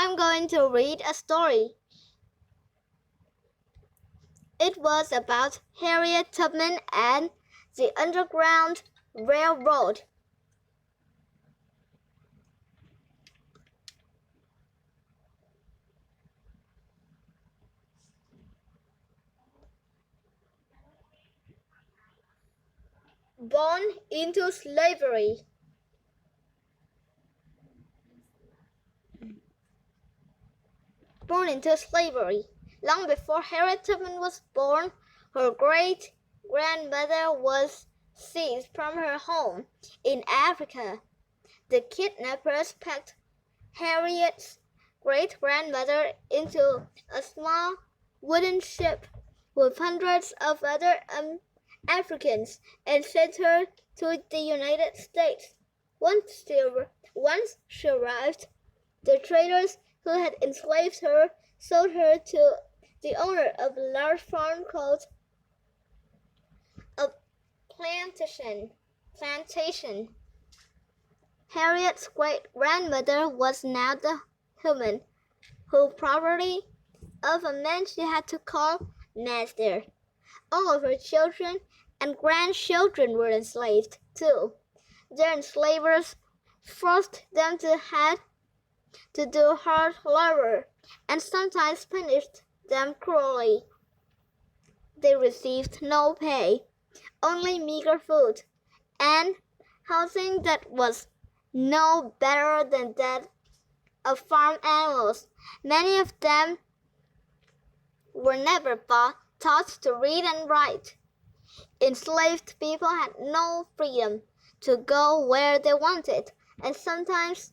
I'm going to read a story. It was about Harriet Tubman and the Underground Railroad. Born into slavery. Long before Harriet Tubman was born, her great-grandmother was seized from her home in Africa. The kidnappers packed Harriet's great-grandmother into a small wooden ship with hundreds of other Africans and sent her to the United States. Once she arrived, the traders who had enslaved her sold her to the owner of a large farm called a plantation. Harriet's great-grandmother was now the woman whose property of a man she had to call master. All of her children and grandchildren were enslaved too. Their enslavers forced them to do hard labor and sometimes punished them cruelly. They received no pay, only meager food and housing that was no better than that of farm animals. Many of them were never taught to read and write. Enslaved people had no freedom to go where they wanted, and sometimes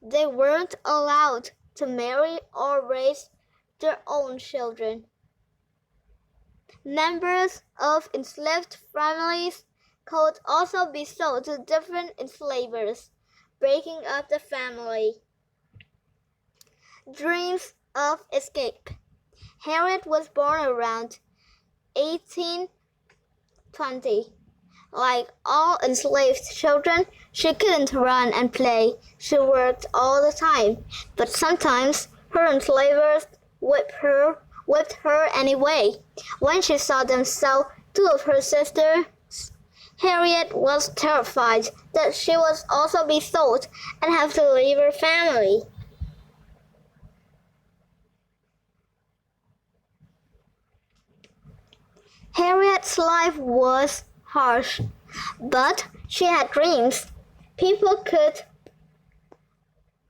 they weren't allowed to marry or raise their own children. Members of enslaved families could also be sold to different enslavers, breaking up the family. Dreams of escape. Harriet was born around 1820. Like all enslaved children, she couldn't run and play. She worked all the time, but sometimes her enslavers whipped her anyway. When she saw them sell two of her sisters, Harriet was terrified that she would also be sold and have to leave her family. Harriet's life was harsh, but she had dreams.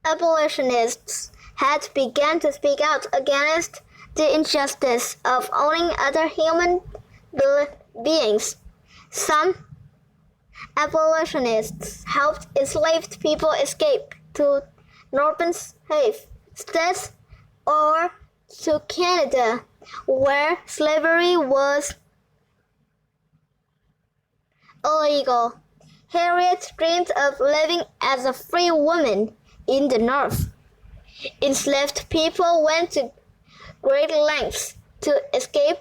Abolitionists had begun to speak out against the injustice of owning other human beings. Some abolitionists helped enslaved people escape to northern states or to Canada, where slavery was illegal. Harriet dreamed of living as a free woman in the North. Enslaved people went to great lengths to escape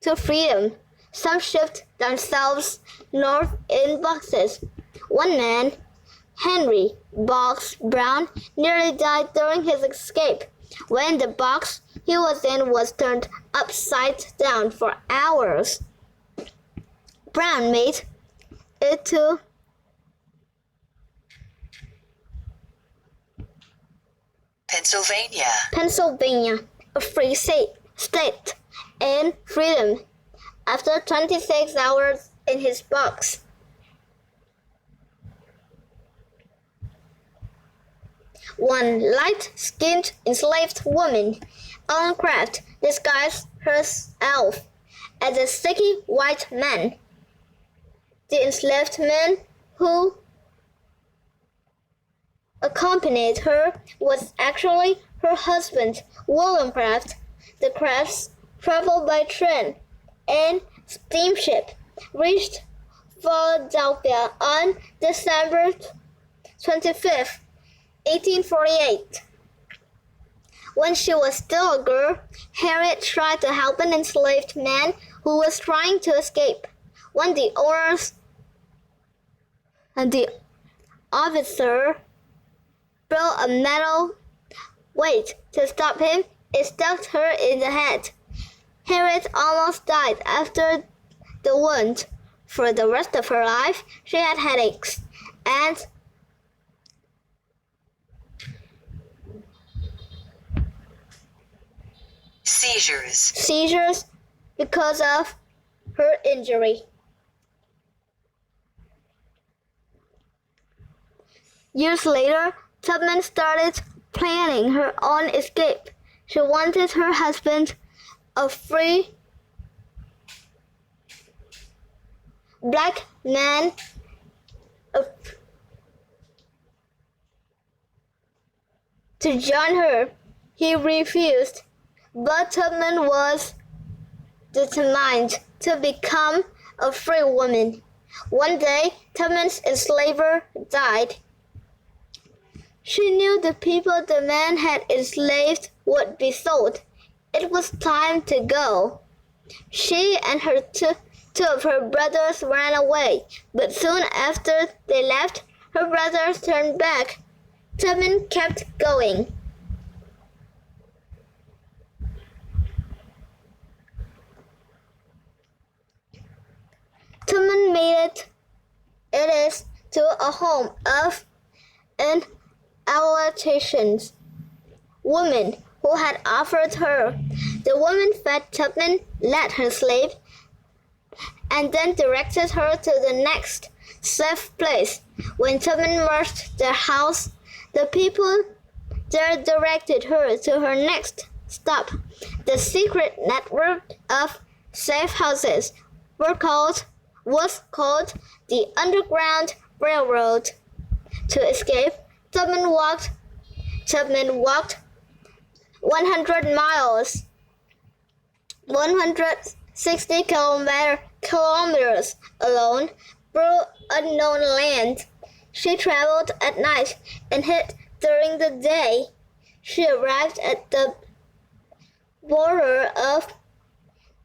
to freedom. Some shipped themselves north in boxes. One man, Henry Box Brown, nearly died during his escape when the box he was in was turned upside down for hours. Brown made it to Pennsylvania, a free state, and freedom after 26 hours in his box. One light-skinned enslaved woman, Ellen Craft, disguised herself as a sticky white man. The enslaved man who accompanied her was actually her husband, William Craft. The Crafts traveled by train and steamship, reached Philadelphia on December 25, 1848. When she was still a girl, Harriet tried to help an enslaved man who was trying to escape. When the owners and the officer threw a metal weight to stop him. It struck her in the head. Harriet almost died after the wound. For the rest of her life, she had headaches and seizures because of her injury. Years later, Tubman started planning her own escape. She wanted her husband, a free black man, to join her. He refused, but Tubman was determined to become a free woman. One day, Tubman's enslaver died. She knew the people the man had enslaved would be sold. It was time to go. She and her two of her brothers ran away, but soon after they left, her brothers turned back. Tubman kept going. Tubman made it is to a home of an Alsatian woman who had offered her. The woman fed Tubman, let her sleep, and then directed her to the next safe place. When Tubman reached their house, the people there directed her to her next stop. The secret network of safe houses was called the Underground Railroad. To escape, Tubman walked 100 miles, 160 kilometers alone through unknown land. She traveled at night and hid during the day. She arrived at the border of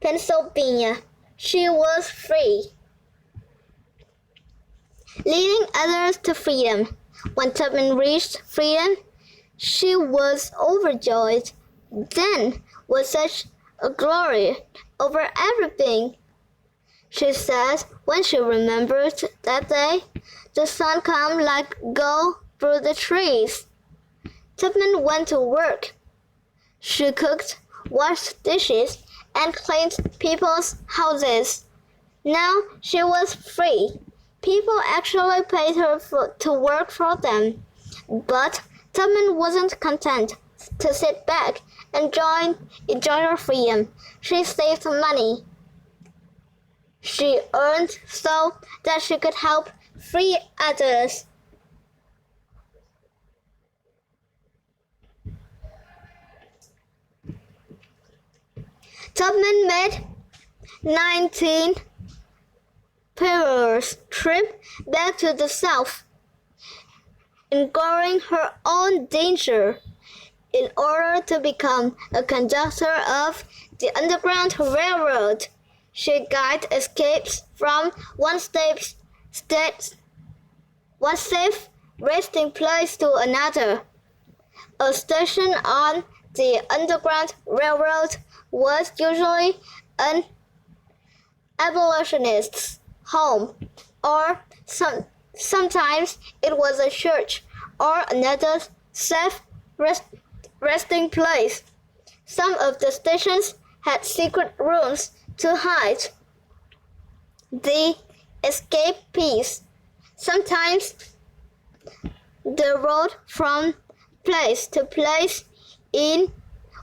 Pennsylvania. She was free, leading others to freedom. When Tubman reached freedom, she was overjoyed. Then, with such a glory over everything, she said when she remembered that day, the sun come like gold through the trees. Tubman went to work. She cooked, washed dishes, and cleaned people's houses. Now she was free. People actually paid her to work for them. But Tubman wasn't content to sit back and enjoy her freedom. She saved money. She earned so that she could help free others. Tubman made 19 perilous trips back to the South, incurring her own danger. In order to become a conductor of the Underground Railroad, she guided escapes from one safe resting place to another. A station on the Underground Railroad was usually an abolitionist's home, or sometimes it was a church or another safe resting place. Some of the stations had secret rooms to hide the escapees. Sometimes they rode from place to place in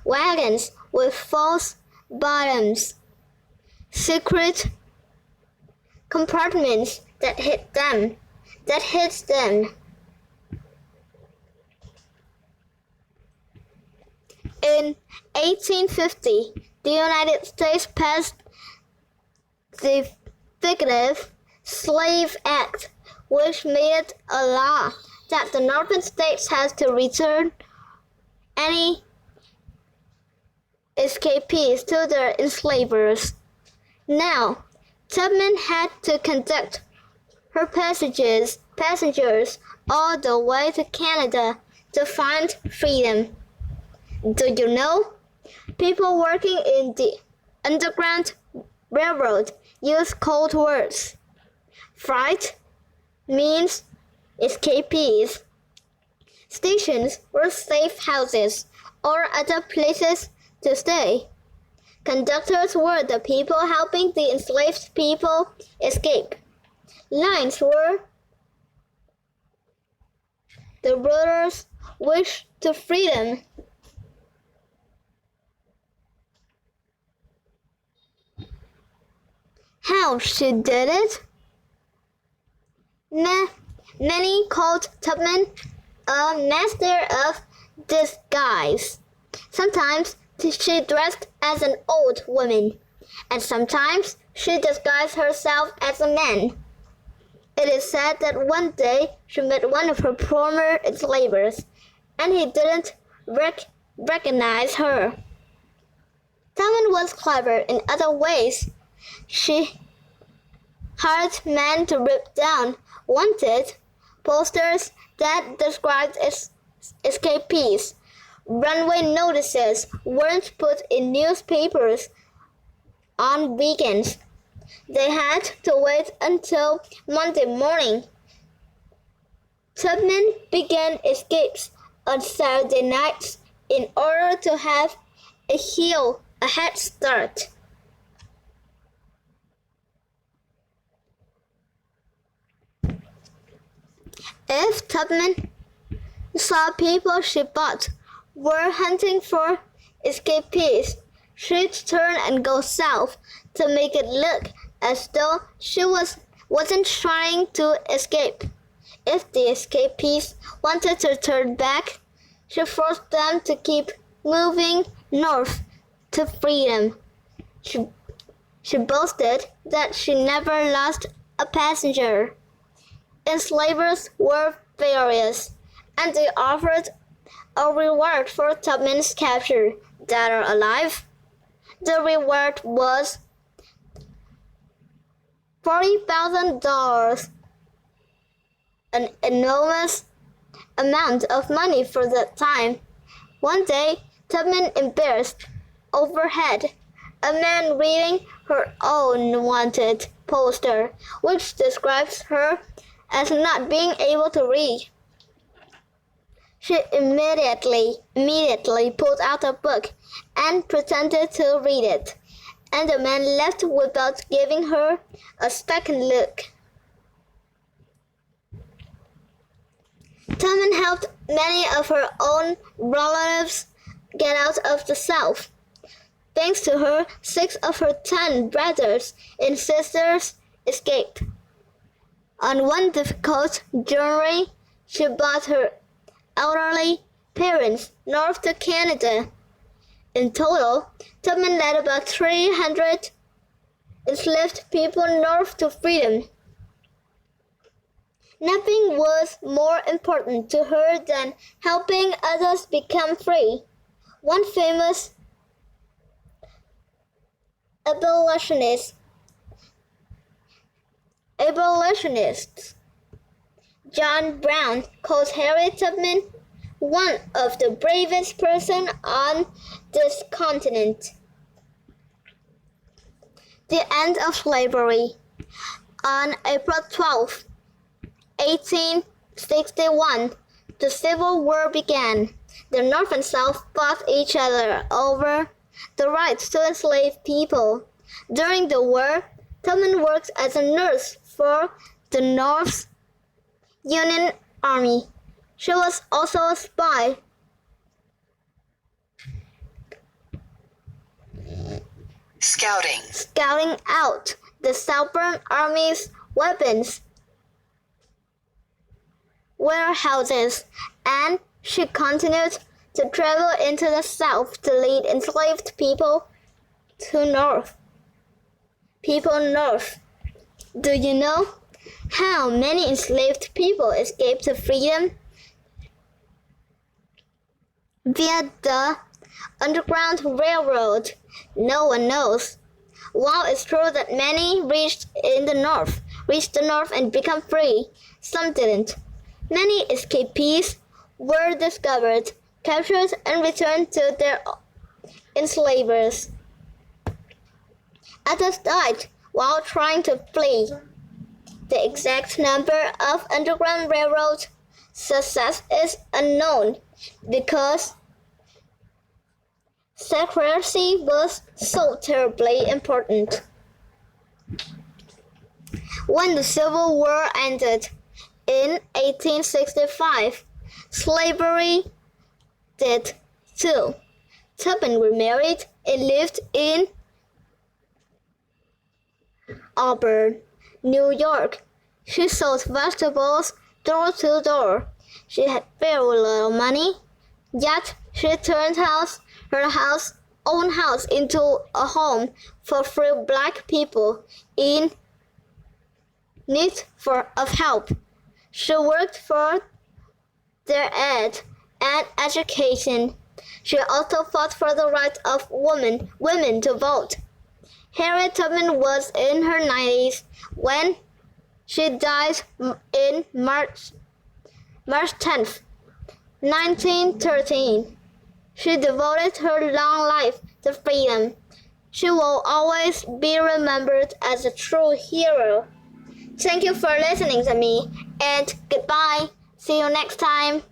wagons with false bottoms, secret compartments that hid them. In 1850, the United States passed the Fugitive Slave Act, which made it a law that the northern states had to return any escapees to their enslavers. Now, Tubman had to conduct her passengers all the way to Canada to find freedom. Do you know? People working in the Underground Railroad use code words. Fright means escapees. Stations were safe houses or other places to stay. Conductors were the people helping the enslaved people escape. Lines were the rulers' wish to freedom. How she did it? Many called Tubman a master of disguise. Sometimes she dressed as an old woman, and sometimes she disguised herself as a man. It is said that one day she met one of her former enslavers, and he didn't recognize her. Tubman was clever in other ways. She hired men to rip down wanted posters that described escapees. Runway notices weren't put in newspapers on weekends. They had to wait until Monday morning. Tubman began escapes on Saturday nights in order to have a head start. If Tubman saw people she bought were hunting for escapees, she'd turn and go south to make it look as though she wasn't trying to escape. If the escapees wanted to turn back, she forced them to keep moving north to freedom. She boasted that she never lost a passenger. Enslavers were furious, and they offered a reward for Tubman's capture. Dead or alive, the reward was $40,000, an enormous amount of money for that time. One day, Tubman embarrassed overhead a man reading her own wanted poster, which describes her as not being able to read. She immediately pulled out a book and pretended to read it, and the man left without giving her a second look. Tubman helped many of her own relatives get out of the South. Thanks to her, 6 of her 10 brothers and sisters escaped. On one difficult journey, she brought her elderly parents north to Canada. In total, Tubman led about 300 enslaved people north to freedom. Nothing was more important to her than helping others become free. One famous abolitionist, John Brown, called Harriet Tubman one of the bravest persons on this continent. The end of slavery. On April 12, 1861, the Civil War began. The North and South fought each other over the rights to enslave people. During the war, Tubman worked as a nurse for the North's Union Army. She was also a spy. Scouting out the Southern Army's weapons warehouses, and she continued to travel into the South to lead enslaved people north. Do you know how many enslaved people escaped to freedom via the Underground Railroad? No one knows. While it's true that many reached the North and become free, some didn't. Many escapees were discovered, captured, and returned to their enslavers. Others died while trying to flee. The exact number of Underground Railroad success is unknown because secrecy was so terribly important. When the Civil War ended in 1865, slavery did too. Tubman remarried and lived in Auburn, New York. She sold vegetables door to door. She had very little money, yet she turned her own house into a home for free black people in need of help. She worked for their aid and education. She also fought for the right of women to vote. Harriet Tubman was in her 90s when she died in March 10th, 1913. She devoted her long life to freedom. She will always be remembered as a true hero. Thank you for listening to me, and goodbye. See you next time.